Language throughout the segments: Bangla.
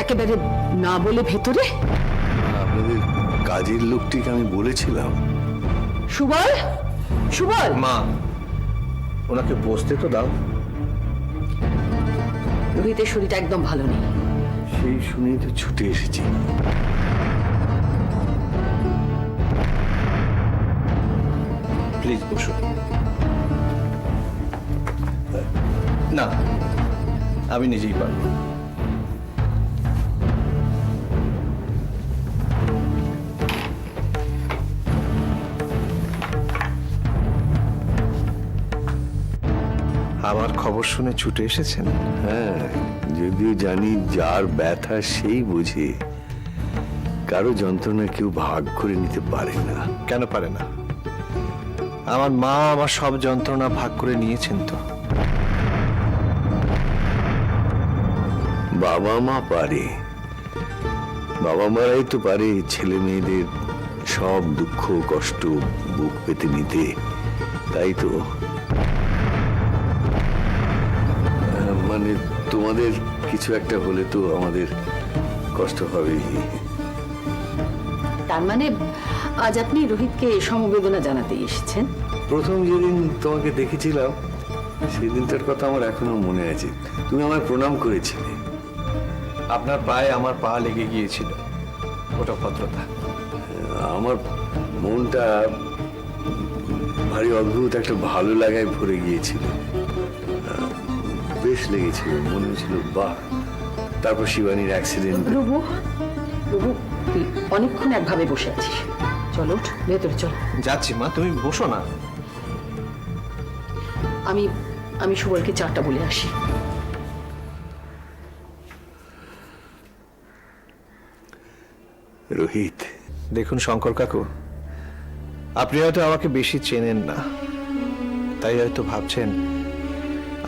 একেবারে না বলে ভেতরে? আপনাদের কাজের লোকটিকে আমি বলেছিলাম। সুবল, সুবল! মা, ওনাকে বসতে তো দাও। রোহিতের শরীরটা একদম ভালো নেই। সেই শুনেই তো ছুটে এসেছি। প্লিজ বসুন। না, আমি নিজেই পারব। আমার খবর শুনে ছুটে এসেছেন? হ্যাঁ, যদিও জানি যার ব্যথা সেই বুঝে। কারো যন্ত্রণা কেউ ভাগ করে নিতে পারে না। কেন পারে না? আমার মা আমার সব যন্ত্রণা ভাগ করে নিয়েছেন তো। বাবা মা পারে, বাবা মারাই তো পারে ছেলে মেয়েদের সব দুঃখ কষ্ট বুক পেতে নিতে। তাই তো মানে তোমাদের কিছু একটা হলে তো আমাদের কষ্ট হবেই। তার মানে আজ আপনি রোহিতকে সমবেদনা জানাতে এসেছেন? প্রথম যেদিন তোমাকে দেখেছিলাম সেদিনটার কথা আমার এখনো মনে আছে। তুমি আমায় প্রণাম করেছিলে। আপনার পায়ে আমার পা লেগে গিয়েছিল, ওটা ভদ্রতা। আমার মনটা ভারী অদ্ভুত একটা ভালো লাগায় ভরে গিয়েছিল। বেশ লেগেছিল, মনে হচ্ছিল বাহ। তারপর শিবানীর অ্যাক্সিডেন্ট। প্রভু, প্রভু, তুই অনেকক্ষণ একভাবে বসে আছিস। চলো উঠ, ভেতরে চল। যাচ্ছি মা, তুমি বসো না। আমি আমি সুবলকে চারটা বলে আসি। রোহিত, দেখুন শঙ্কর কাকু, আপনি হয়তো আমাকে বেশি চেনেন না, তাই হয়তো ভাবছেন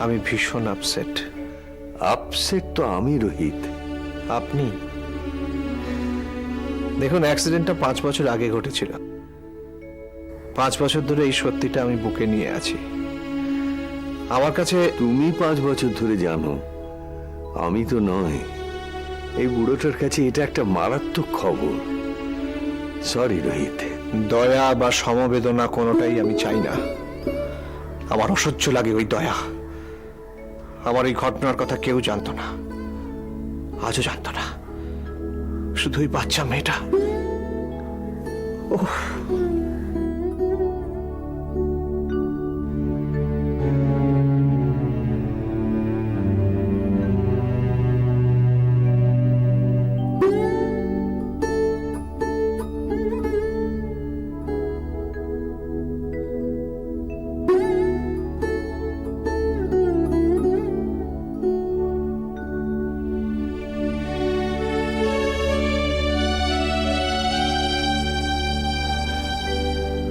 আমি ভীষণ আপসেট। আপসেট তো আমি রোহিত। আপনি দেখুন, অ্যাক্সিডেন্টটা 5 বছর আগে ঘটেছিল। 5 বছর ধরে এই সত্যিটা আমি বুকে নিয়ে আছি। আমার কাছে তুমি 5 বছর ধরে জানো, আমি তো নয়। এই বুড়োটার কাছে এটা একটা মারাত্মক খবর। সরি রোহিত। দয়া বা সমবেদনা কোনোটাই আমি চাই না। আমার অসহ্য লাগে ওই দয়া। আমার এই ঘটনার কথা কেউ জানতো না, আজও জানতো না, শুধু ওই বাচ্চা মেয়েটা। ওহ,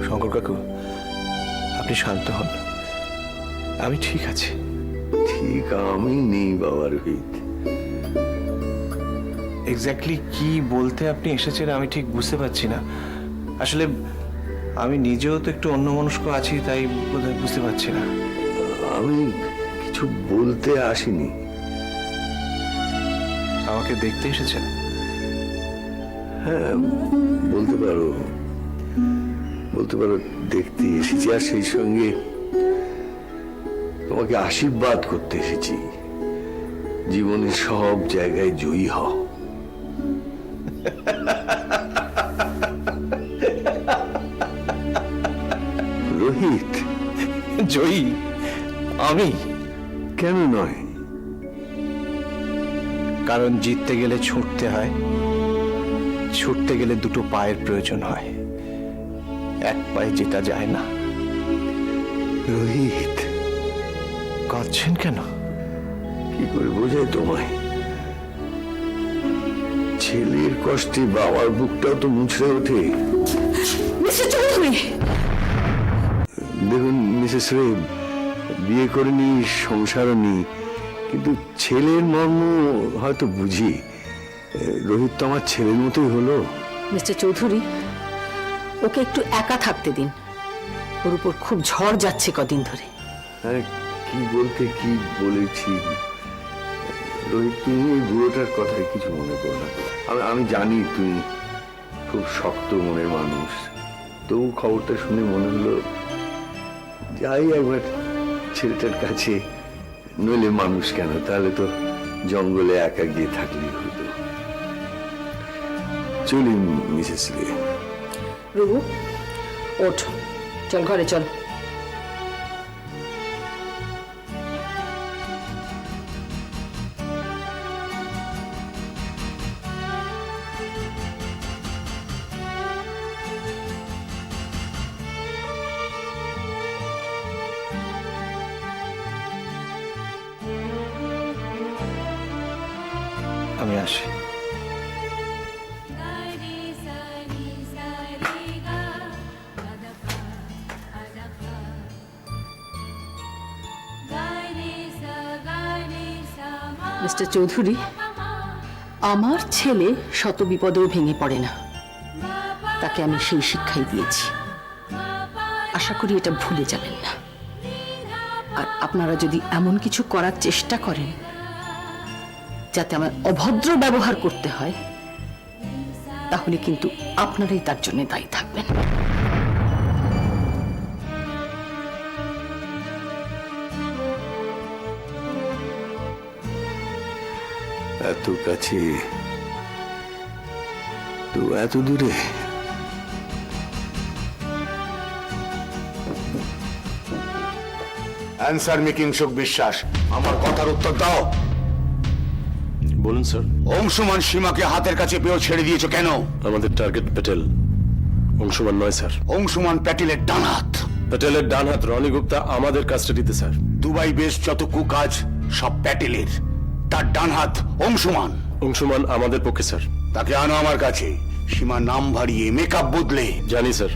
শঙ্কর কাকু, আপনি শান্ত হন, আমি ঠিক আছি। ঠিক আমি নেই বাবা রোহিত। এক্স্যাক্টলি কি বলতে আপনি এসেছেন আমি ঠিক বুঝতে পারছি না। আসলে আমি নিজেও তো একটু অন্যমনস্ক আছি, তাই বোধহয় বুঝতে পারছি না। আমি কিছু বলতে আসিনি। আমাকে দেখতে এসেছেন? হ্যাঁ, বলতে পারো, বলতে পারো দেখতে এসেছি। আর সেই সঙ্গে তোমাকে আশীর্বাদ করতে এসেছি, জীবনের সব জায়গায় জয়ী হও। রোহিত, জয়ী? আমি? কেন নয়? কারণ জিততে গেলে ছুটতে হয়, ছুটতে গেলে দুটো পায়ের প্রয়োজন হয়, এক পায়ে জেতা যায় না। রোহিত, কাঁদছেন কেন? কি করে বোঝাই তোমায়? ছেলের কষ্টে বাবার বুকটাও তো মুছড়ে ওঠে। মিস্টার চৌধুরী! দেখুন মিসেস রে, বিয়ে করিনি, সংসারও নেই, কিন্তু ছেলের মর্ম হয়তো বুঝি। রোহিত তো আমার ছেলের মতোই হলো। মিস্টার চৌধুরী, ওকে একটু একা থাকতে দিন। ওর উপর খুব ঝড় যাচ্ছে কদিন ধরে। হ্যাঁ, কি বলতে কি বলেছি রোহিত, তুমি এই বুড়োটার কথায় কিছু মনে করো না। আমি জানি তুমি খুব শক্ত মনের মানুষ, তবু খবরটা শুনে মনে হলো যাই একবার ছেলেটার কাছে, নইলে মানুষ কেন, তাহলে তো জঙ্গলে একা গিয়ে থাকলেই হতো। চলি মিসেস রে। রঘু, ওঠ, চল ঘরে চল। আমি আসি। মিস্টার চৌধুরী, আমার ছেলে শত বিপদেও ভেঙে পড়ে না, তাকে আমি সেই শিক্ষাই দিয়েছি। আশা করি এটা ভুলে যাবেন না। আর আপনারা যদি এমন কিছু করার চেষ্টা করেন যাতে আমার অভদ্র ব্যবহার করতে হয়, তাহলে কিন্তু আপনারাই তার জন্য দায়ী থাকবেন। এত কাছে তো এত দূরে। অ্যান্সার মি কিংসুক বিশ্বাস, আমার কথার উত্তর দাও। বলুন স্যার। অংশুমান সীমাকে হাতের কাছে পেয়েও ছেড়ে দিয়েছো কেন? আমাদের টার্গেট প্যাটেল, অংশুমান নয় স্যার। অংশুমান প্যাটেলের ডান হাত। প্যাটেলের ডান হাত রনি গুপ্তা আমাদের কাস্টাডিতে স্যার। দুবাই বেশ যত কুকাজ সব প্যাটেলের, তার ডান হাত অংশুমান। অংশুমান আমাদের পক্ষে স্যার। তাকে আনো আমার কাছে। সীমা নাম ভারিয়ে মেকআপ বদলে জানি স্যার,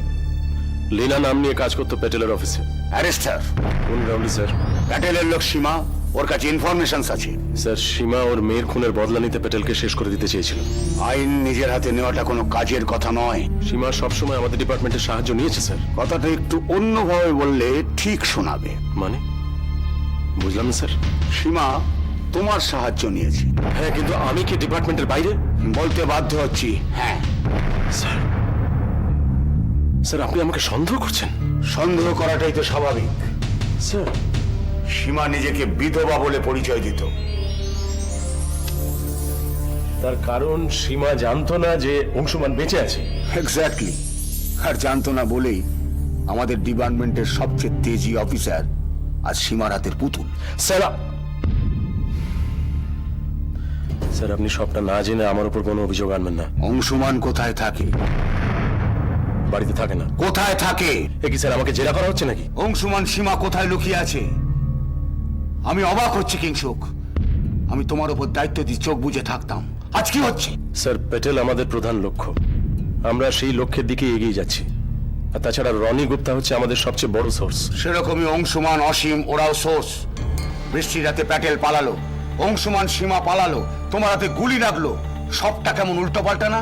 লীনা নাম নিয়ে কাজ করতো প্যাটেলের অফিসে। অ্যারেস্টার। কোন রাউন্ডে স্যার? প্যাটেলের লোক সীমা, ওর কাছে ইনফরমেশন আছে। স্যার, সীমা ওর মেয়ের খুনের বদলা নিতে প্যাটেলকে শেষ করে দিতে চেয়েছিল। আইন নিজের হাতে নেওয়াটা কোনো কাজের কথা নয়। সীমা সবসময় আমাদের ডিপার্টমেন্টের সাহায্য নিয়েছে স্যার। কথাটা একটু অন্যভাবে বললে ঠিক শোনাবে। মানে বুঝলাম না স্যার। সীমা তোমার সাহায্য নিয়েছে। হ্যাঁ, কিন্তু আমি কি ডিপার্টমেন্টের বাইরে? বলতে বাধ্য হচ্ছি হ্যাঁ। স্যার, স্যার আপনি আমাকে সন্দেহ করছেন? সন্দেহ করাটাই তো স্বাভাবিক। স্যার, সীমা নিজেকে বিধবা বলে পরিচয় দিত। তার কারণ সীমা জানতো না যে অংশুমান বেঁচে আছে। এক্স্যাক্টলি। আর জানতো না বলেই আমাদের ডিপার্টমেন্টের সবচেয়ে তেজি অফিসার আজ সীমার হাতের পুতুল। স্যার, স্যার আপনি সবটা না জেনে আমার উপর কোনো অভিযোগ আনবেন না। অংশুমান কোথায় থাকে? বাড়িতে থাকে না। কোথায় থাকে? এ কি স্যার আমাকে জেরা করা হচ্ছে নাকি? অংশুমান সীমা কোথায় লুকিয়ে আছে? আমি অবাক হচ্ছি কিংসুক। আমি তোমার উপর দায়িত্ব দিয়ে চোখ বুজে থাকতাম, আজ কি হচ্ছে? স্যার, প্যাটেল আমাদের প্রধান লক্ষ্য, আমরা সেই লক্ষ্যের দিকে এগিয়ে যাচ্ছি। আর তাছাড়া রনি গুপ্তা হচ্ছে আমাদের সবচেয়ে বড় সোর্স। সেরকমই অংশুমান, অসীম ওরাও সোর্স। বৃষ্টির রাতে প্যাটেল পালালো, অংশুমান সীমা পালালো, তোমার হাতে গুলি লাগলো। সবটা কেমন উল্টো পাল্টা না?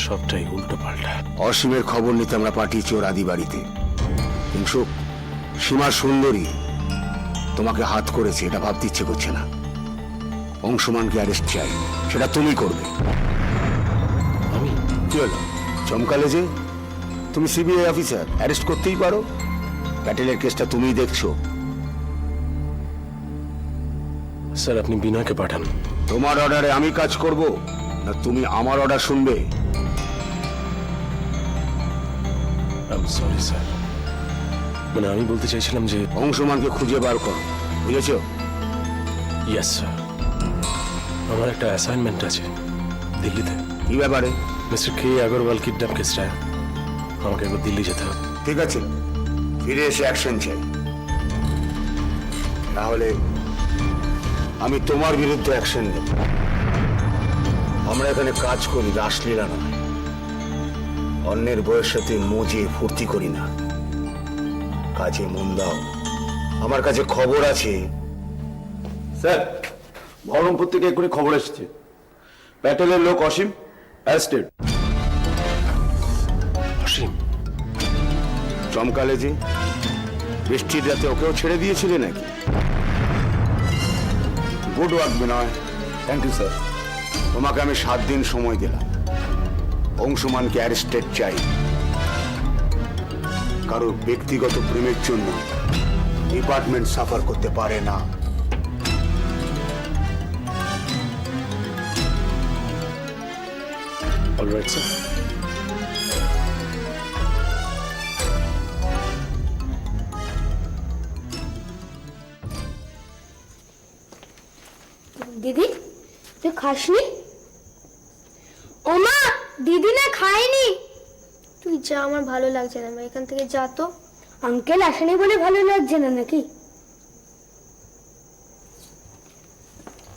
সবটাই উল্টো পাল্টা। অসীমের খবর নিতে আমরা পাঠিয়েছি ওর আদি বাড়িতে। কিংসুক, সীমা সুন্দরী তোমাকে হাত করেছে এটা ভাবতে ইচ্ছে করছে না। অংশুমানকে অ্যারেস্ট চাই, সেটা তুমি করবে। আমি? কি হলো, চমকালে যে? তুমি সিবিআই অফিসার, অ্যারেস্ট করতেই পারো। প্যাটেলের কেসটা তুমিই দেখছো। স্যার, আপনি বিনয়কে পাঠান। তোমার অর্ডারে আমি কাজ করব না তুমি আমার অর্ডার শুনবে? আই এম সরি স্যার, মানে আমি বলতে চাইছিলাম যে অংশুমানকে খুঁজে বার করো, বুঝেছো? ইয়েস স্যার, আমার একটা অ্যাসাইনমেন্ট আছে দিল্লিতে। কি ব্যাপারে? মিস্টার কে আগরওয়াল কিডন্যাপ কেসটা, আমাকে একবার দিল্লি যেতে হবে। ঠিক আছে, ফিরে এসে অ্যাকশন চাই। তাহলে আমি তোমার বিরুদ্ধে অ্যাকশন নেব। আমরা এখানে কাজ করি, রাসলীলা নয়। অন্যের বয়সের সাথে মজে ফুর্তি করি না। কাজে মন দাও। আমার কাছে খবর আছে। স্যার, বহরমপুর থেকে এক্ষুনি খবর এসেছে, প্যাটেলের লোক অসীম অ্যারেস্টেড। অসীম? চমকালে যে? বৃষ্টির রাতে ওকেও ছেড়ে দিয়েছিলে নাকি? Good work Binoy, thank you sir. তোমাকে আমি 7 দিন সময় দিলাম। অংশুমানকে অ্যারেস্টেড চাই। কারোর ব্যক্তিগত প্রেমের জন্য ডিপার্টমেন্ট সাফার করতে পারে না। Alright sir. দিদি তুই খাসনি? ও মা, দিদি না খায়নি। তুই যা, আমার ভালো লাগছে না, মা এখান থেকে যা তো। আঙ্কেল আসেনি বলে ভালো লাগছে না নাকি?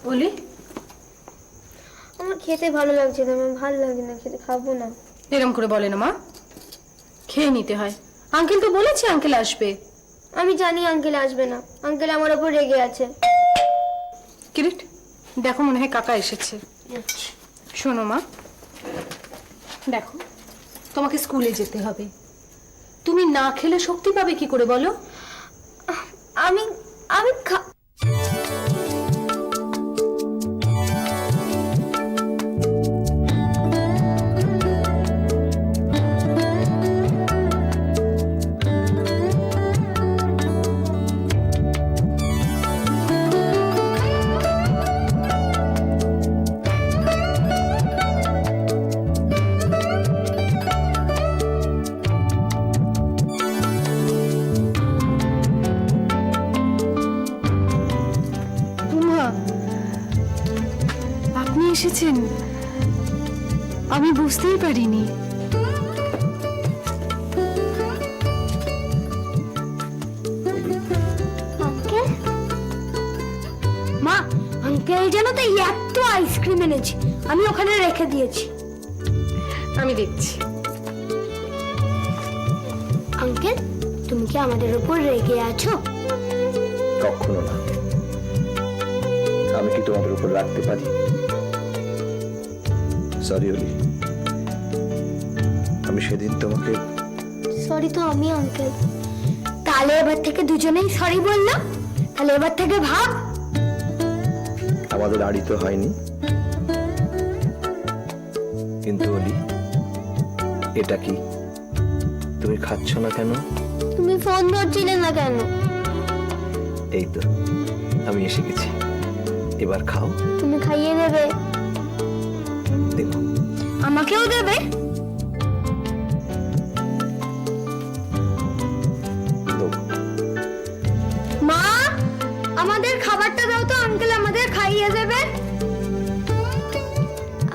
বলি আমার খেতে ভালো লাগছে না, আমার ভালো লাগছে না খেতে, খাবো না। এরম করে বলে না মা, খেয়ে নিতে হয়। আঙ্কেল তো বলেছে আঙ্কেল আসবে। আমি জানি আঙ্কেল আসবে না, আঙ্কেল আমার ওপর রেগে আছে। কিরিট দেখো, মনে হয় কাকা এসেছে। শোনো মা, দেখো তোমাকে স্কুলে যেতে হবে। তুমি না খেলে শক্তি পাবে কি করে বলো? আমি আমি আপনি এসেছেন, আমি বুঝতেই পারিনি। আঙ্কেল, মা আঙ্কেল জানো তো এত আইসক্রিম এনেছি, আমি ওখানে রেখে দিয়েছি। আমি দেখছি। আঙ্কেল, তুমি কি আমাদের উপর রেগে আছো? কখনো না। আমি কি তোমাদের উপর রাখতে পারি? সরি অলি, আমি সেদিন তোমাকে। সরি তো আমি আঙ্কেল। তাহলে এবার থেকে দুজনেই সরি বললাম। তাহলে এবার থেকে ভাব। আমাদের আড়ি তো হয়নি, কিন্তু অলি এটা কি? তুমি খাচ্ছ না কেন? তুমি ফোন ধরছিলে না কেন? এই তো আমি এসে গেছি, এবার খাও। তুমি খাইয়ে দেবে? দেখো, আমাকেও দেবে? দেবো। মা, আমাদের খাবারটা দাও তো, আঙ্কেল আমাদের খাইয়ে দেবে।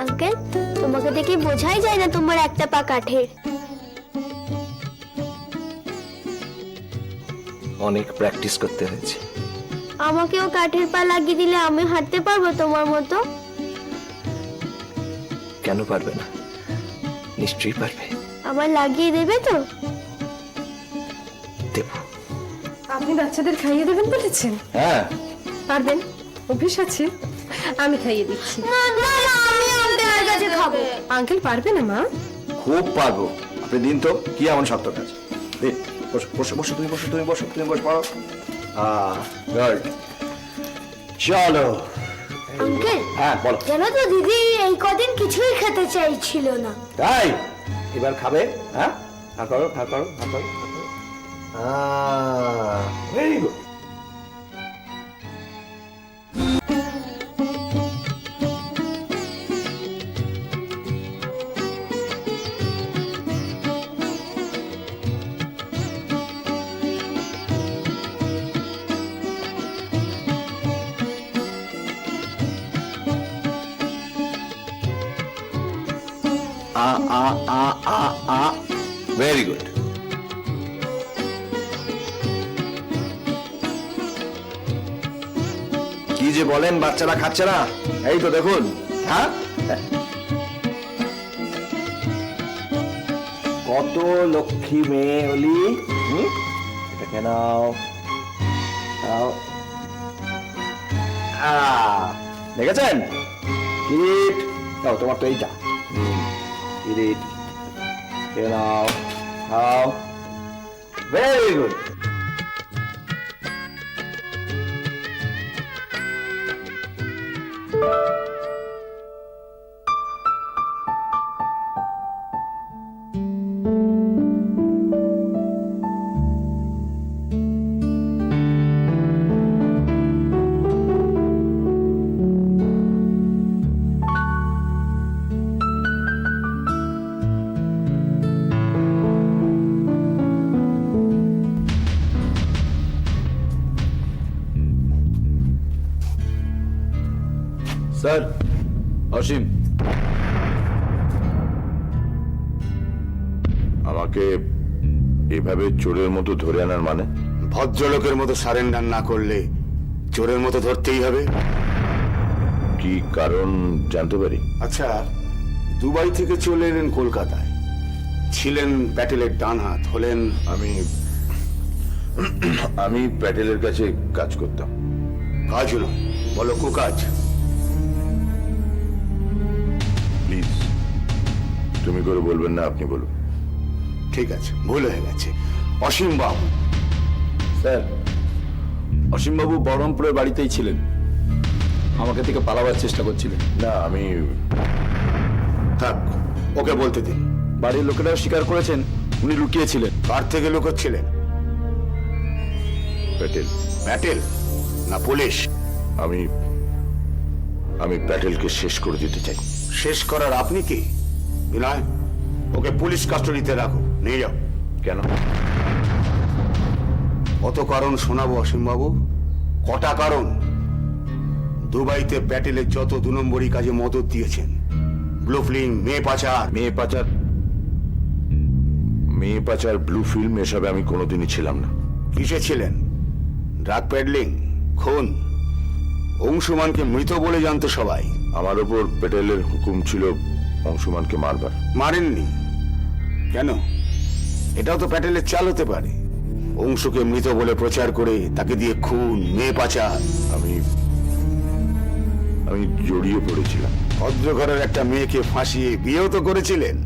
আঙ্কেল, তোমাকে দেখে বোঝাই যায় না তোমার একটা পা কাঠের। অনেক প্র্যাকটিস করতে হয়েছে। আমাকেও কাঠের পা লাগিয়ে দিলে আমি হাঁটতে পারবো তোমার মতো? কেন পারবে না? নিশ্চয়ই পারবে। আমার লাগিয়ে দেবে তো? দেব। আপনি বাচ্চাদের খাইয়ে দেবেন বলেছেন? হ্যাঁ, পারবেন, অভ্যেস আছে। আমি খাইয়ে দিচ্ছি। না না না, আমি আঙ্কেলের কাছে খাবো। আঙ্কেল পারবে না মা? খুব পারবো। আপনি দিন তো, কি এমন শক্ত কাজ? দিন, বসো বসো বসো, তুমি বসো, তুমি বসো, তুমি বসো, পড়ো। গুড, চলো। আঙ্কেল, হ্যাঁ বলো। জানো তো দিদি এই কদিন কিছুই খেতে চাইছিল না। তাই এবার খাবে? হ্যাঁ, হা করো, হা করো, হা করো, হা করো। Very good. Very good. কি যে বলেন, বাচ্চারা খাচ্ছে না? এই তো দেখুন। হ্যাঁ, কত লক্ষ্মী মেয়ে হলি। এটাকে নাও, নাও। দেখেছেন? কিরিট দাও, তোমার তো এইটা। কিরিট খেয়ে নাও, খাও। Very good. স্যার, অসীম। আমাকে এভাবে চোরের মতো ধরে আনার মানে? ভদ্রলোকের মতো সারেন্ডার না করলে চোরের মতো ধরতেই হবে। কি কারণ জানতে পারি? আচ্ছা, দুবাই থেকে চলে এলেন কলকাতায়, ছিলেন প্যাটেলের ডান হাত, হলেন আমি প্যাটেলের কাছে কাজ করতাম। কাজ নয়, বলো কুকাজ। প্লিজ, তুমি করে বলবেন না, আপনি বলুন। ঠিক আছে, ভুল হয়ে গেছে। অসীম বাবু। স্যার, অসীমবাবু বহরমপুরের বাড়িতেই ছিলেন, আমাকে থেকে পালাবার চেষ্টা করছিলেন। না, আমি থাক, ওকে বলতে দিন। বাড়ির লোকেরাও স্বীকার করেছেন উনি লুকিয়েছিলেন। কার থেকে লুকোচ্ছিলেন? প্যাটেল। প্যাটেল না পুলিশ? আমি প্যাটেলকে শেষ করে দিতে চাই। শেষ করার আপনি কি? বিনয়, ওকে পুলিশ কাস্টডিতে রাখো, নিয়ে যাও। কেন? কত কারণ শোনাবো অসীমবাবু, কটা কারণ। দুবাইতে প্যাটেলের যত 2 নম্বরী কাজে মদত দিয়েছেন, ব্লু ফিল্ম, মেয়ে পাচার। মেয়ে পাচার, ব্লু ফিল্ম, এসবে আমি কোনোদিনই ছিলাম না। কিসে ছিলেন? ড্রাগ পেডলিং, খুন। অংশুমানকে মৃত বলে জানতো সবাই। আমার ওপর প্যাটেলের হুকুম ছিল অংশুমানকে মারবার। মারেননি কেন? এটাও তো প্যাটেলের চাল হতে পারে। অংশুকে মৃত বলে প্রচার করে তাকে দিয়ে খুন, মেয়ে পাচার। আমি জড়িয়ে পড়েছিলাম। ভদ্রঘরের একটা মেয়েকে ফাঁসিয়ে বিয়েও তো করেছিলেন।